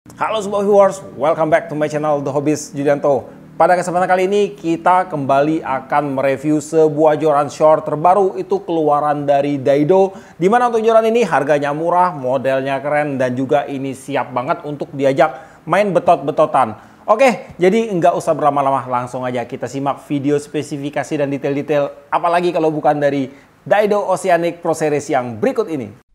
Halo semua viewers, welcome back to my channel The Hobbyist Julianto. Pada kesempatan kali ini kita kembali akan mereview sebuah joran short terbaru, itu keluaran dari Daido. Dimana untuk joran ini harganya murah, modelnya keren, dan juga ini siap banget untuk diajak main betot-betotan. Oke, jadi nggak usah berlama-lama, langsung aja kita simak video spesifikasi dan detail-detail. Apalagi kalau bukan dari Daido Oceanic Pro Series yang berikut ini.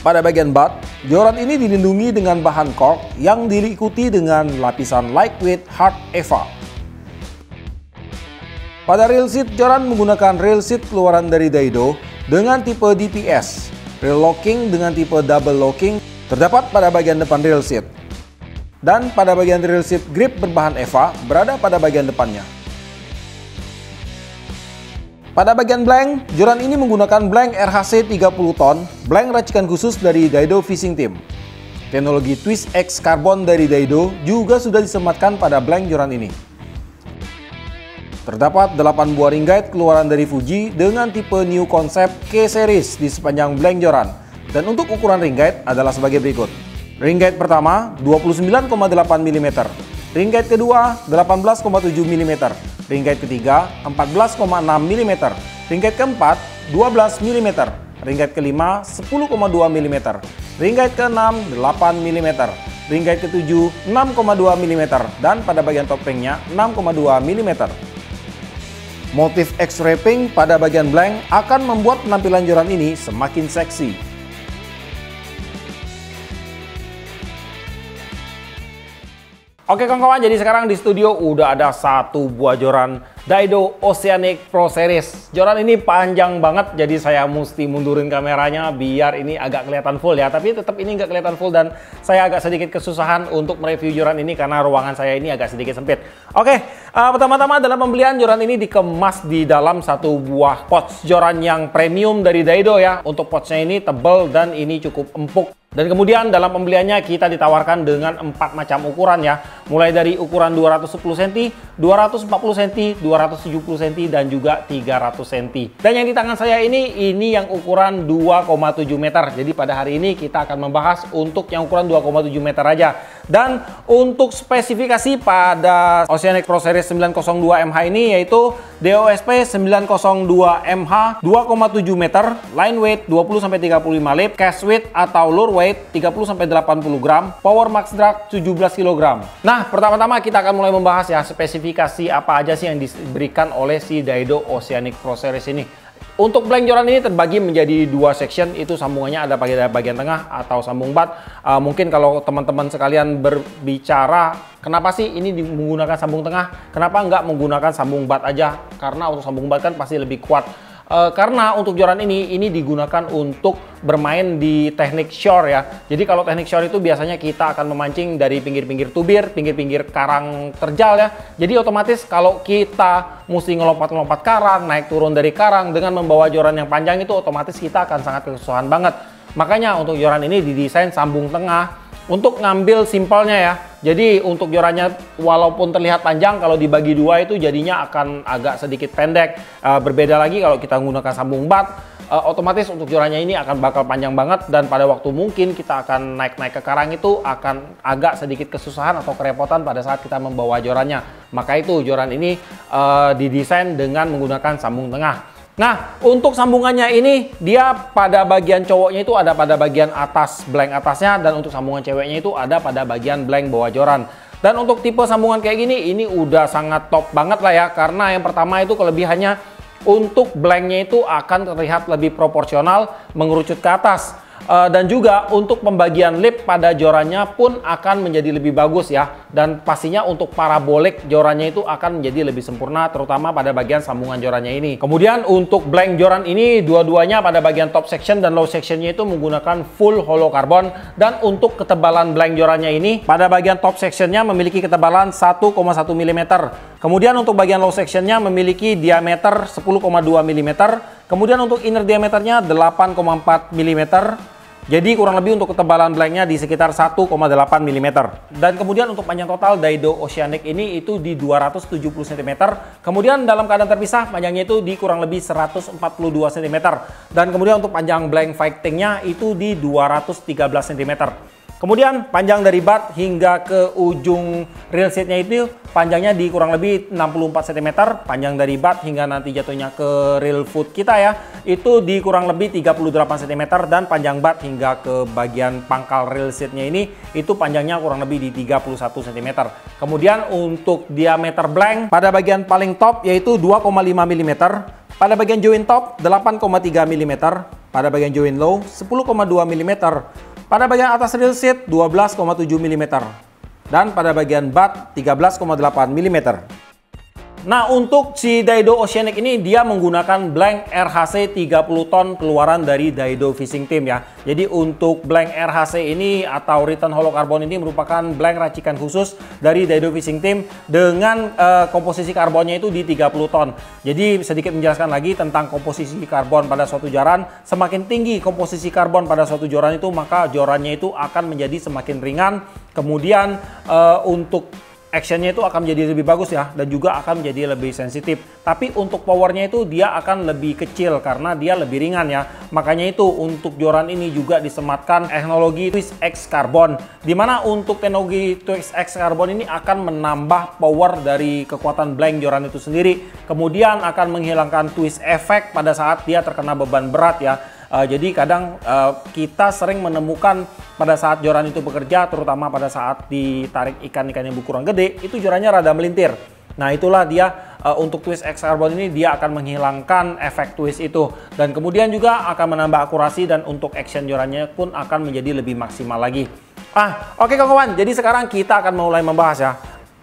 Pada bagian butt, joran ini dilindungi dengan bahan cork yang diikuti dengan lapisan lightweight hard EVA. Pada rail seat, joran menggunakan rail seat keluaran dari Daido dengan tipe DPS. Rail locking dengan tipe double locking terdapat pada bagian depan rail seat. Dan pada bagian rail seat, grip berbahan EVA berada pada bagian depannya. Pada bagian blank, joran ini menggunakan blank RHC 30 ton, blank racikan khusus dari Daido Fishing Team. Teknologi Twist X Carbon dari Daido juga sudah disematkan pada blank joran ini. Terdapat 8 buah ring guide keluaran dari Fuji dengan tipe New Concept K-Series di sepanjang blank joran. Dan untuk ukuran ring guide adalah sebagai berikut. Ring guide pertama 29,8 mm, ring guide kedua 18,7 mm, ring guide ketiga 14,6 mm, ring guide keempat 12 mm, ring guide kelima 10,2 mm, ring guide keenam 8 mm, ring guide ketujuh 6,2 mm, dan pada bagian top ringnya 6,2 mm. Motif X-wrapping pada bagian blank akan membuat penampilan joran ini semakin seksi. Oke kawan-kawan, jadi sekarang di studio udah ada satu buah joran Daido Oceanic Pro Series. Joran ini panjang banget, jadi saya mesti mundurin kameranya biar ini agak kelihatan full ya. Tapi tetap ini nggak kelihatan full dan saya agak sedikit kesusahan untuk mereview joran ini karena ruangan saya ini agak sedikit sempit. Oke, pertama-tama dalam pembelian joran ini dikemas di dalam satu buah pouch joran yang premium dari Daido ya. Untuk pouchnya ini tebal dan ini cukup empuk. Dan kemudian dalam pembeliannya kita ditawarkan dengan 4 macam ukuran ya. Mulai dari ukuran 210 cm, 240 cm, 270 cm, dan juga 300 cm. Dan yang di tangan saya ini yang ukuran 2,7 meter. Jadi pada hari ini kita akan membahas untuk yang ukuran 2,7 meter aja. Dan untuk spesifikasi pada Oceanic Pro Series 902 MH ini yaitu DOSP 902 MH 2,7 meter, line weight 20-35 lib, cast weight atau lure weight 30-80 gram, power max drag 17 kg. Nah, pertama-tama kita akan mulai membahas ya spesifikasi apa aja sih yang diberikan oleh si Daido Oceanic Pro Series ini. Untuk blank joran ini terbagi menjadi 2 section, itu sambungannya ada pada bagian tengah atau sambung butt. Mungkin kalau teman-teman sekalian berbicara, kenapa sih ini menggunakan sambung tengah? Kenapa nggak menggunakan sambung butt aja? Karena untuk sambung butt kan pasti lebih kuat. Karena untuk joran ini digunakan untuk bermain di teknik shore ya. Jadi kalau teknik shore itu biasanya kita akan memancing dari pinggir-pinggir tubir, pinggir-pinggir karang terjal ya. Jadi otomatis kalau kita mesti ngelompat-ngelompat karang, naik turun dari karang dengan membawa joran yang panjang itu otomatis kita akan sangat kesusahan banget. Makanya untuk joran ini didesain sambung tengah untuk ngambil simpelnya ya. Jadi untuk jorannya walaupun terlihat panjang, kalau dibagi dua itu jadinya akan agak sedikit pendek. Berbeda lagi kalau kita menggunakan sambung butt, otomatis untuk jorannya ini akan bakal panjang banget dan pada waktu mungkin kita akan naik-naik ke karang itu akan agak sedikit kesusahan atau kerepotan pada saat kita membawa jorannya. Maka itu joran ini didesain dengan menggunakan sambung tengah. Nah, untuk sambungannya ini dia pada bagian cowoknya itu ada pada bagian atas blank atasnya, dan untuk sambungan ceweknya itu ada pada bagian blank bawah joran. Dan untuk tipe sambungan kayak gini ini udah sangat top banget lah ya, karena yang pertama itu kelebihannya untuk blanknya itu akan terlihat lebih proporsional mengerucut ke atas. Dan juga untuk pembagian lip pada jorannya pun akan menjadi lebih bagus ya. Dan pastinya untuk parabolik jorannya itu akan menjadi lebih sempurna, terutama pada bagian sambungan jorannya ini. Kemudian untuk blank joran ini dua-duanya pada bagian top section dan low sectionnya itu menggunakan full hollow carbon. Dan untuk ketebalan blank jorannya ini pada bagian top sectionnya memiliki ketebalan 1,1 mm. Kemudian untuk bagian low sectionnya memiliki diameter 10,2 mm. Kemudian untuk inner diameternya 8,4 mm. Jadi kurang lebih untuk ketebalan blanknya di sekitar 1,8 mm. Dan kemudian untuk panjang total Daido Oceanic ini itu di 270 cm. Kemudian dalam keadaan terpisah panjangnya itu di kurang lebih 142 cm. Dan kemudian untuk panjang blank fightingnya itu di 213 cm. Kemudian panjang dari butt hingga ke ujung rail seatnya itu panjangnya di kurang lebih 64 cm. Panjang dari butt hingga nanti jatuhnya ke rail foot kita ya, itu di kurang lebih 38 cm. Dan panjang butt hingga ke bagian pangkal rail seatnya ini itu panjangnya kurang lebih di 31 cm. Kemudian untuk diameter blank pada bagian paling top yaitu 2,5 mm. Pada bagian join top 8,3 mm. Pada bagian join low 10,2 mm. Pada bagian atas rail seat 12,7 mm dan pada bagian butt 13,8 mm. Nah, untuk si Daido Oceanic ini dia menggunakan blank RHC 30 ton keluaran dari Daido Fishing Team ya. Jadi untuk blank RHC ini atau Return Hollow Carbon ini merupakan blank racikan khusus dari Daido Fishing Team dengan komposisi karbonnya itu di 30 ton. Jadi sedikit menjelaskan lagi tentang komposisi karbon pada suatu joran. Semakin tinggi komposisi karbon pada suatu joran itu, maka jorannya itu akan menjadi semakin ringan. Kemudian untuk actionnya itu akan menjadi lebih bagus ya, dan juga akan menjadi lebih sensitif. Tapi untuk powernya itu dia akan lebih kecil karena dia lebih ringan ya. Makanya itu untuk joran ini juga disematkan teknologi Twist X Carbon, dimana untuk teknologi Twist X Carbon ini akan menambah power dari kekuatan blank joran itu sendiri. Kemudian akan menghilangkan twist effect pada saat dia terkena beban berat ya. Jadi kadang kita sering menemukan pada saat joran itu bekerja, terutama pada saat ditarik ikan-ikan yang berukuran gede, itu jorannya rada melintir. Nah itulah dia untuk Twist X Carbon ini dia akan menghilangkan efek twist itu. Dan kemudian juga akan menambah akurasi dan untuk action jorannya pun akan menjadi lebih maksimal lagi. Oke kawan-kawan, jadi sekarang kita akan mulai membahas ya.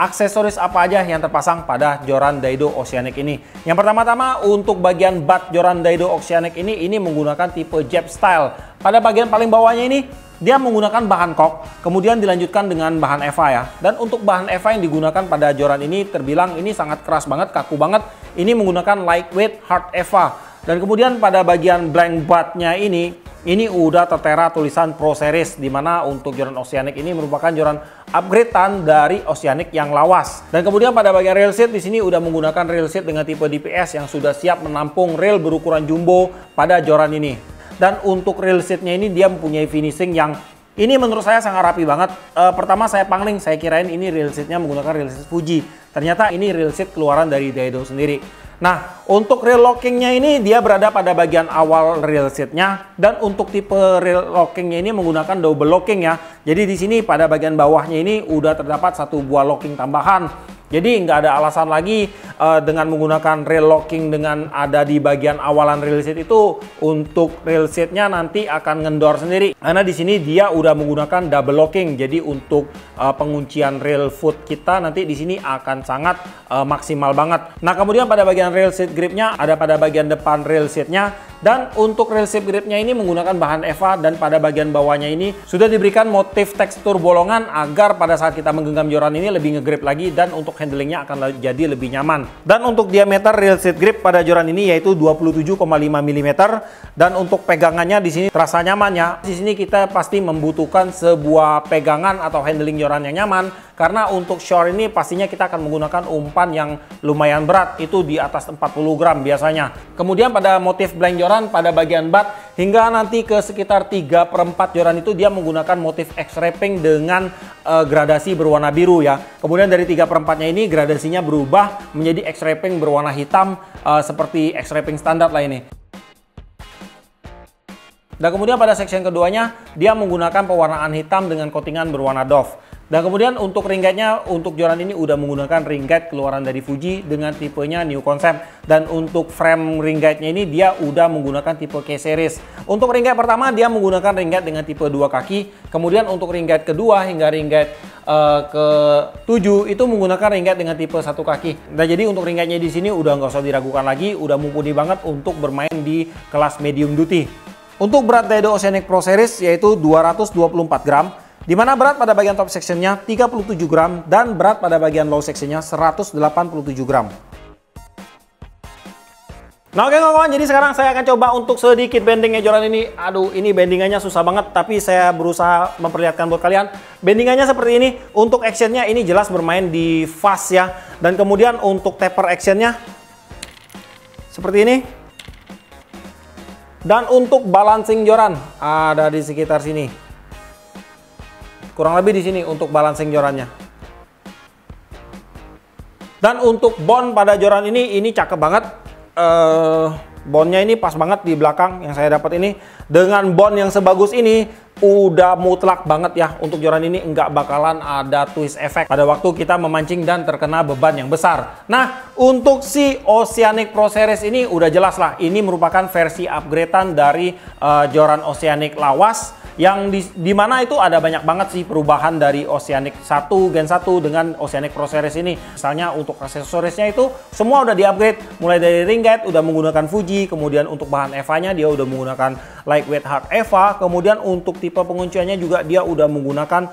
Aksesoris apa aja yang terpasang pada joran Daido Oceanic ini. Yang pertama-tama untuk bagian butt joran Daido Oceanic ini menggunakan tipe Jab style. Pada bagian paling bawahnya ini dia menggunakan bahan cork, kemudian dilanjutkan dengan bahan EVA ya. Dan untuk bahan EVA yang digunakan pada joran ini terbilang ini sangat keras banget, kaku banget. Ini menggunakan lightweight hard EVA. Dan kemudian pada bagian blank butt-nya ini udah tertera tulisan Pro Series, dimana untuk joran Oceanic ini merupakan joran upgradean dari Oceanic yang lawas. Dan kemudian pada bagian rail seat di sini udah menggunakan rail seat dengan tipe DPS yang sudah siap menampung rail berukuran jumbo pada joran ini. Dan untuk rail seatnya ini dia mempunyai finishing yang ini menurut saya sangat rapi banget. Pertama saya pangling, saya kirain ini rail seatnya menggunakan rail seat Fuji. Ternyata ini rail seat keluaran dari Daido sendiri. Nah, untuk rail lockingnya ini dia berada pada bagian awal rail seatnya, dan untuk tipe rail lockingnya ini menggunakan double locking ya. Jadi di sini pada bagian bawahnya ini udah terdapat satu buah locking tambahan. Jadi nggak ada alasan lagi dengan menggunakan rail locking dengan ada di bagian awalan rail seat itu untuk rail seatnya nanti akan ngendor sendiri. Karena di sini dia udah menggunakan double locking. Jadi untuk penguncian rail foot kita nanti di sini akan sangat maksimal banget. Nah kemudian pada bagian rail seat gripnya ada pada bagian depan rail seatnya. Dan untuk rail seat gripnya ini menggunakan bahan EVA, dan pada bagian bawahnya ini sudah diberikan motif tekstur bolongan agar pada saat kita menggenggam joran ini lebih ngegrip lagi dan untuk handlingnya akan jadi lebih nyaman. Dan untuk diameter rail seat grip pada joran ini yaitu 27,5 mm, dan untuk pegangannya di sini terasa nyaman ya. Di sini kita pasti membutuhkan sebuah pegangan atau handling joran yang nyaman, karena untuk shore ini pastinya kita akan menggunakan umpan yang lumayan berat, itu di atas 40 gram biasanya. Kemudian pada motif blank joran pada bagian butt hingga nanti ke sekitar 3/4 joran itu dia menggunakan motif X-wrapping dengan gradasi berwarna biru ya. Kemudian dari 3/4-nya ini gradasinya berubah menjadi X-wrapping berwarna hitam seperti X-wrapping standar lah ini. Dan kemudian pada section keduanya dia menggunakan pewarnaan hitam dengan coatingan berwarna doff. Dan kemudian untuk ring guide-nya untuk joran ini udah menggunakan ring guide keluaran dari Fuji dengan tipenya New Concept. Dan untuk frame ring guide-nya ini dia udah menggunakan tipe K-Series. Untuk ring guide pertama dia menggunakan ring guide dengan tipe 2 kaki. Kemudian untuk ring guide kedua hingga ring guide ke-7 itu menggunakan ring guide dengan tipe 1 kaki. Nah jadi untuk ring guide-nya di sini udah nggak usah diragukan lagi, udah mumpuni banget untuk bermain di kelas medium duty. Untuk berat Daido Oceanic Pro Series yaitu 224 gram. Di mana berat pada bagian top sectionnya 37 gram dan berat pada bagian low sectionnya 187 gram. Nah oke kawan-kawan, jadi sekarang saya akan coba untuk sedikit bendingnya joran ini. Aduh, ini bendingannya susah banget, tapi saya berusaha memperlihatkan buat kalian. Bendingannya seperti ini. Untuk actionnya ini jelas bermain di fast ya. Dan kemudian untuk taper actionnya seperti ini. Dan untuk balancing joran ada di sekitar sini. Kurang lebih di sini untuk balancing jorannya. Dan untuk bond pada joran ini cakep banget. Bondnya ini pas banget di belakang yang saya dapat ini. Dengan bond yang sebagus ini udah mutlak banget ya, untuk joran ini nggak bakalan ada twist effect pada waktu kita memancing dan terkena beban yang besar. Nah untuk si Oceanic Pro Series ini udah jelas lah, ini merupakan versi upgradean dari joran Oceanic lawas, yang dimana itu ada banyak banget sih perubahan dari Oceanic 1 Gen 1 dengan Oceanic Pro Series ini. Misalnya untuk aksesorisnya itu semua udah di-upgrade, mulai dari ring guide udah menggunakan Fuji, kemudian untuk bahan EVA-nya dia udah menggunakan lightweight hard EVA, kemudian untuk tipe pengunciannya juga dia udah menggunakan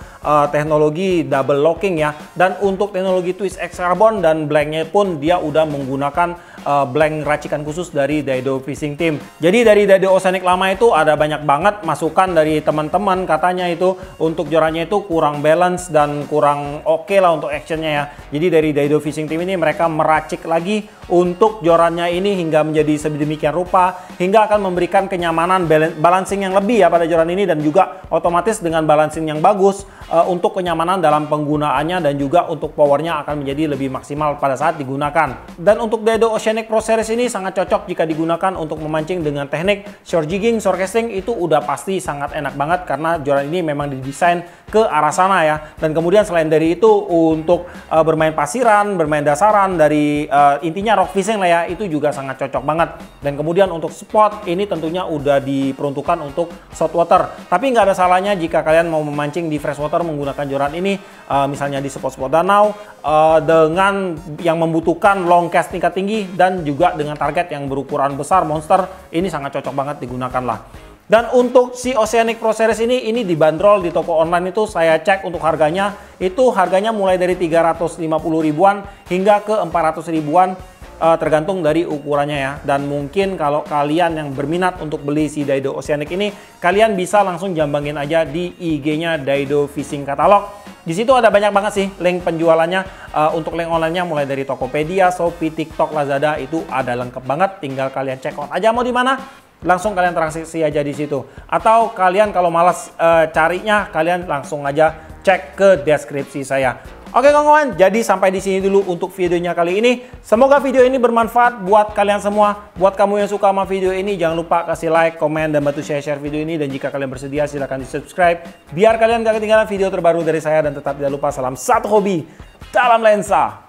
teknologi double locking ya, dan untuk teknologi twist X carbon dan blanknya pun dia udah menggunakan blank racikan khusus dari Daido Fishing Team. Jadi dari Daido Oceanic lama itu ada banyak banget masukan dari teman-teman, katanya itu untuk jorannya itu kurang balance dan kurang oke lah untuk actionnya ya. Jadi dari Daido Fishing Team ini mereka meracik lagi untuk jorannya ini hingga menjadi sedemikian rupa, hingga akan memberikan kenyamanan balancing yang lebih ya pada joran ini, dan juga otomatis dengan balancing yang bagus untuk kenyamanan dalam penggunaannya, dan juga untuk powernya akan menjadi lebih maksimal pada saat digunakan. Dan untuk Daido Oceanic Pro Series ini sangat cocok jika digunakan untuk memancing dengan teknik shore jigging, shore casting, itu udah pasti sangat enak banget karena joran ini memang didesain ke arah sana ya. Dan kemudian selain dari itu untuk bermain pasiran, bermain dasaran, dari intinya rock fishing lah ya, itu juga sangat cocok banget. Dan kemudian untuk spot ini tentunya udah diperuntukkan untuk saltwater, tapi nggak ada salahnya jika kalian mau memancing di freshwater menggunakan joran ini, misalnya di spot-spot danau dengan yang membutuhkan long cast tingkat tinggi dan juga dengan target yang berukuran besar monster, ini sangat cocok banget digunakan lah. Dan untuk si Oceanic Pro Series ini dibanderol di toko online itu, saya cek untuk harganya mulai dari 350 ribuan hingga ke 400 ribuan, tergantung dari ukurannya ya. Dan mungkin kalau kalian yang berminat untuk beli si Daido Oceanic ini, kalian bisa langsung jambangin aja di IG-nya Daido Fishing Catalog. Di situ ada banyak banget sih link penjualannya. Untuk link online-nya mulai dari Tokopedia, Shopee, TikTok, Lazada, itu ada lengkap banget. Tinggal kalian check out aja mau di mana, langsung kalian transaksi aja di situ. Atau kalian kalau malas carinya, kalian langsung aja cek ke deskripsi saya. Oke kawan-kawan, jadi sampai di sini dulu untuk videonya kali ini. Semoga video ini bermanfaat buat kalian semua. Buat kamu yang suka sama video ini, jangan lupa kasih like, komen, dan bantu share video ini. Dan jika kalian bersedia, silahkan di subscribe biar kalian gak ketinggalan video terbaru dari saya. Dan tetap tidak lupa, salam satu hobi dalam lensa.